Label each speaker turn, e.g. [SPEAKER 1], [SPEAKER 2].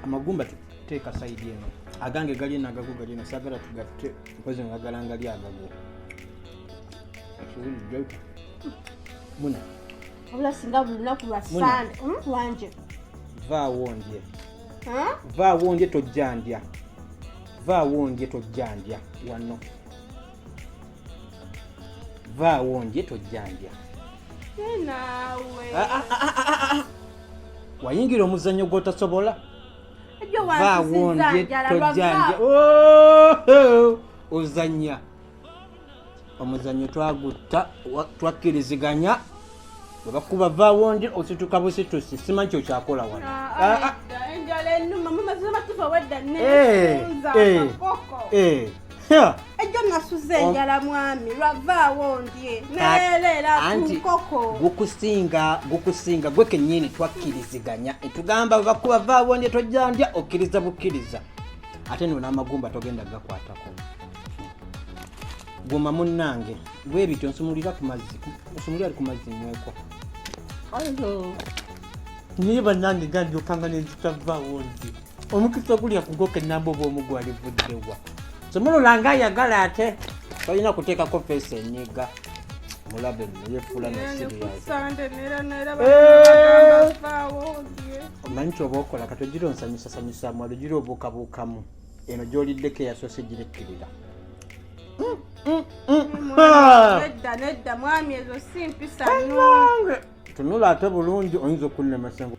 [SPEAKER 1] Amagumba teeka saidi eno. Agange gali nagago gali na sagala tugatte koze ngagalanga lya agago. Ekiri joyita. Muna.
[SPEAKER 2] Obula singa bulunaku lwa Sande. Wanje.
[SPEAKER 1] Va wondye. Va wondye tojjandya. Va wondye tojjandya wano. Va wondye tojjandya.
[SPEAKER 2] Naawe.
[SPEAKER 1] Wayingira omuzannyo gw'otasobola?
[SPEAKER 2] Va
[SPEAKER 1] wondye tojjandya. Ozannya. Omuzannyo twagutta twakkiriziganya. Bakuba va wondye osituka busitusi simanyi kyokyakola wano.
[SPEAKER 2] Enjala ennuma mumazima tufa wedda ejjo nasuze enjala mwami lwava wondye neerera nkoko
[SPEAKER 1] gukusinga gwe kennyini twakkiriziganya etugamba bakuba va wondye tojjandya okkiriza bukkiriza ate nno n'amagumba togenda gakwatako guma munnange bwe bityo nsumulira ku mazzi nsumulira ku mazzi nyweko niye bannange gandyokanga nenzitava wondye omukisa gulya kugoka ennamba oba omugwali vuddewa somululanga ayagala ate talina kuteekako feesi enyiga mulabe neyefula omanyi kyoba okola katogira onsanyusasanyusamu alogira obuukabuukamu eno gyoliddeko eyasoose girekkirira
[SPEAKER 2] nedda mwami ezo si mpisa
[SPEAKER 1] tunula ate bulungi oyinza okunnemasengo